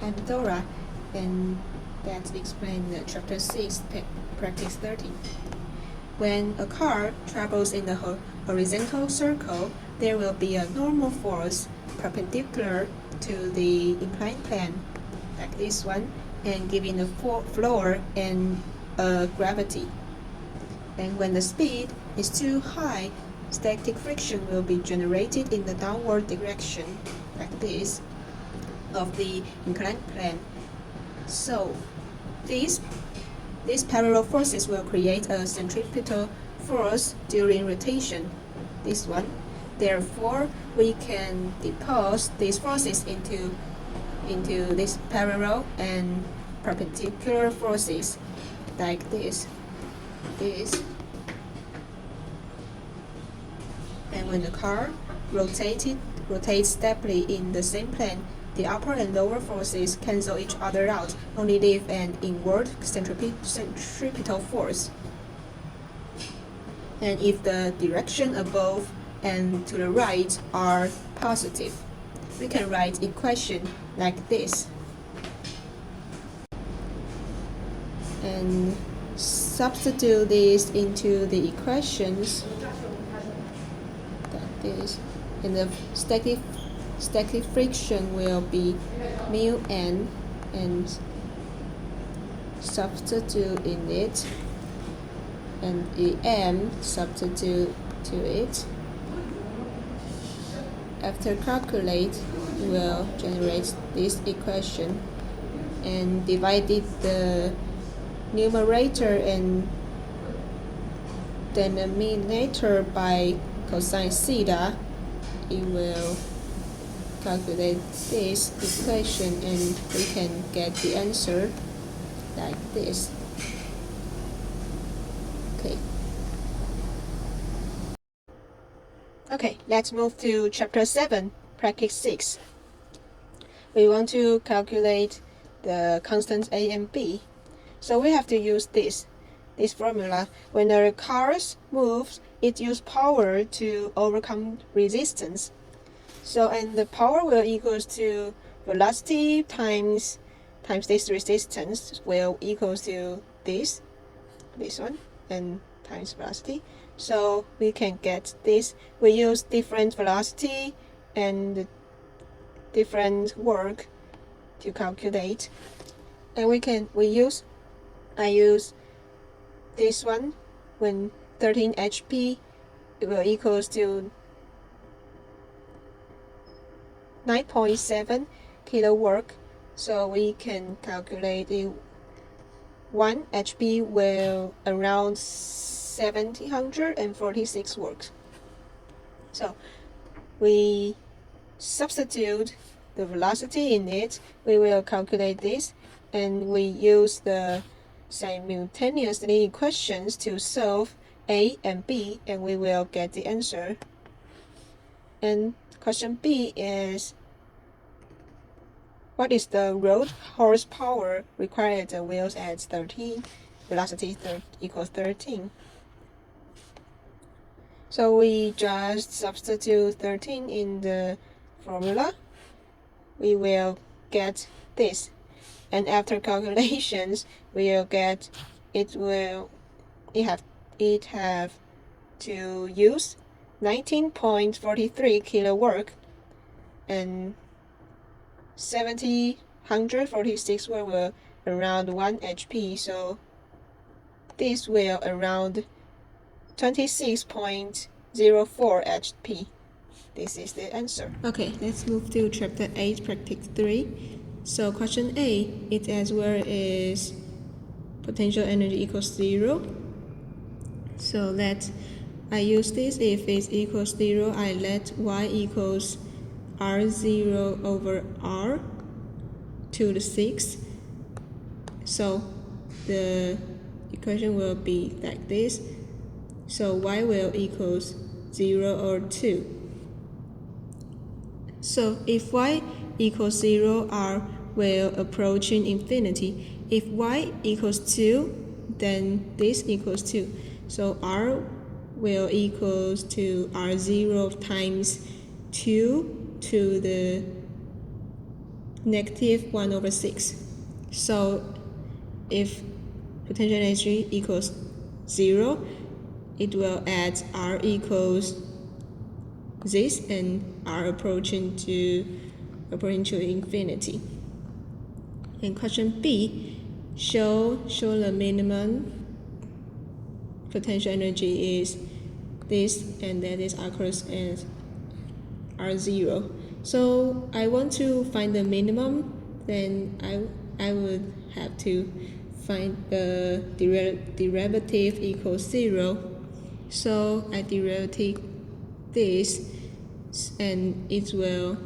I'm Dora, and that explains chapter 6, practice 13. When a car travels in the horizontal circle, there will be a normal force perpendicular to the inclined plane, like this one, and giving the floor and gravity. And when the speed is too high, static friction will be generated in the downward direction, like this, of the inclined plane. So these parallel forces will create a centripetal force during rotation, this one. Therefore, we can depose these forces into these parallel and perpendicular forces, like this. And when the car rotates steadily in the same plane, the upper and lower forces cancel each other out, only leave an inward centripetal force. And if the direction above and to the right are positive, we can write equation like this. And substitute this into the equations like this. And the static friction will be mu n, and substitute in it, and the m substitute to it. After calculate, we will generate this equation and divided the numerator and denominator by cosine theta. It will calculate this equation and we can get the answer like this. Okay, let's move to chapter 7, practice 6. We want to calculate the constants A and B. So we have to use this formula. When the cars moves, it uses power to overcome resistance. So, and the power will equals to velocity times this resistance will equals to this one, and times velocity. So we can get this. We use different velocity and different work to calculate. And I use this one. When 13 HP, it will equals to 9.7 kilowatt. So we can calculate the 1 HP will around 746 watts. So we substitute the velocity in it. We will calculate this, and we use the simultaneously equations to solve A and B, and we will get the answer. And question B is, what is the road horsepower required the wheels at 13, velocity equals 13? So we just substitute 13 in the formula. We will get this. And after calculations, we will get it have to use 19.43 kilowatt, and 746 will around 1 HP. So this will around 26.04 HP. This is the answer. Okay, let's move to chapter 8, practice 3. So question A, it as where is potential energy equals 0. So I use this. If it equals 0, I let y equals r0 over r to the 6. So the equation will be like this. So y will equals 0 or 2. So if y equals 0, r will approaching infinity. If y equals 2, then this equals 2. So r will equals to r0 times 2 to the negative 1 over 6. So if potential energy equals 0, it will add R equals this and R approaching to infinity. And question B, show the minimum potential energy is this, and that is occurs as R0. So I want to find the minimum, then I would have to find the derivative equals 0. So I derivative this, and it will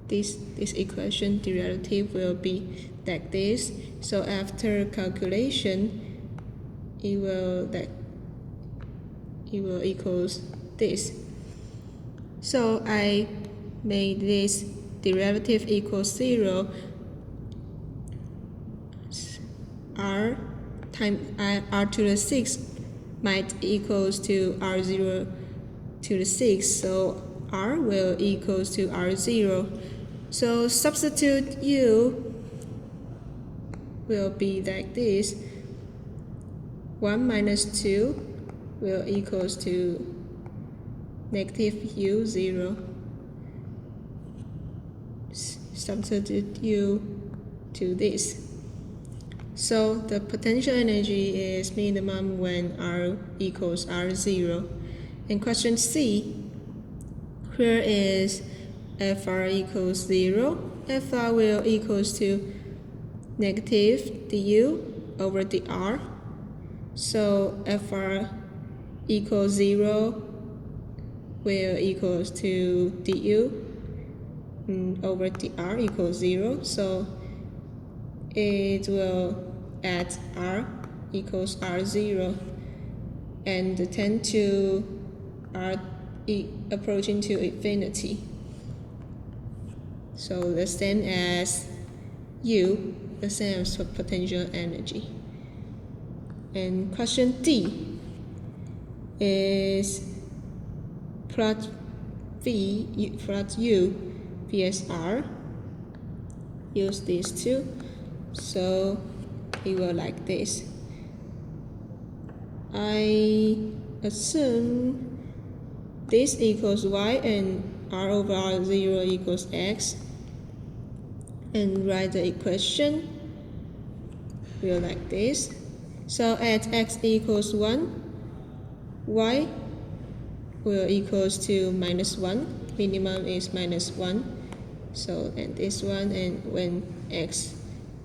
this equation derivative will be like this. So after calculation, it will equals this. So I made this derivative equals 0. R times R to the 6 might equals to R0 to the 6. So R will equals to R0. So substitute U will be like this. 1 minus 2 will equals to negative U0. Substitute U to this. So the potential energy is minimum when R equals R0. And question C, here is Fr equals 0. Fr will equals to negative du over dr. So Fr equals 0 will equals to du over dr equals 0. So it will add R equals R0 and tend to R approaching to infinity. So the same as U, the same as potential energy. And question D is plot V, plot U, VSR. Use these two. So it will like this. I assume this equals y and r over r0 equals x, and write the equation will like this. So at x equals 1, y will equals to minus 1. Minimum is minus 1. So and this one, and when x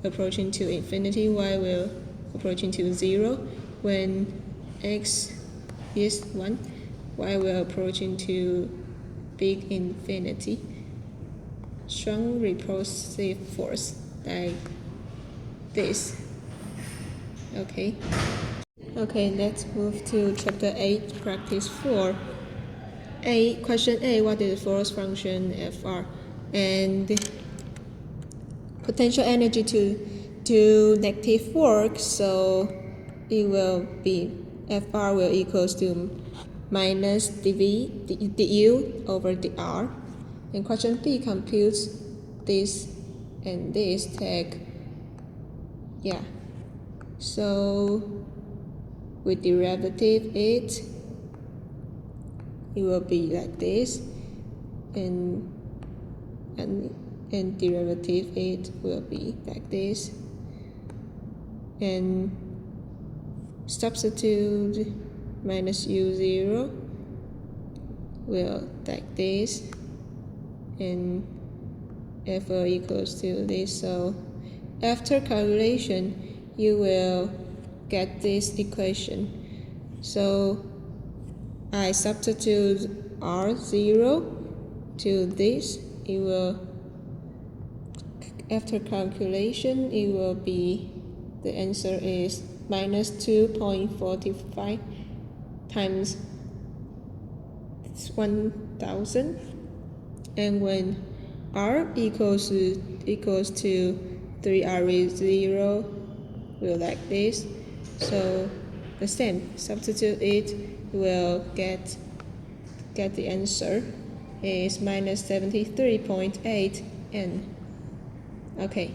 approaching to infinity, y will approaching to 0. When x is 1, y will approaching to big infinity. Strong repulsive force like this. Okay, let's move to chapter 8, practice 4. Question A, what is the force function Fr? And potential energy to do negative work, so it will be Fr will equals to minus du over dr. And question B computes this and this tag. So with derivative it will be like this, and derivative it will be like this, and substitute minus u0 will like this, and F equals to this. So after calculation, you will get this equation. So I substitute R0 to this. It will, after calculation, it will be, the answer is minus 2.45 times 1000. And when R equals to 3R0 will like this. So the same, substitute it, will get the answer is minus 73.8 N. Okay.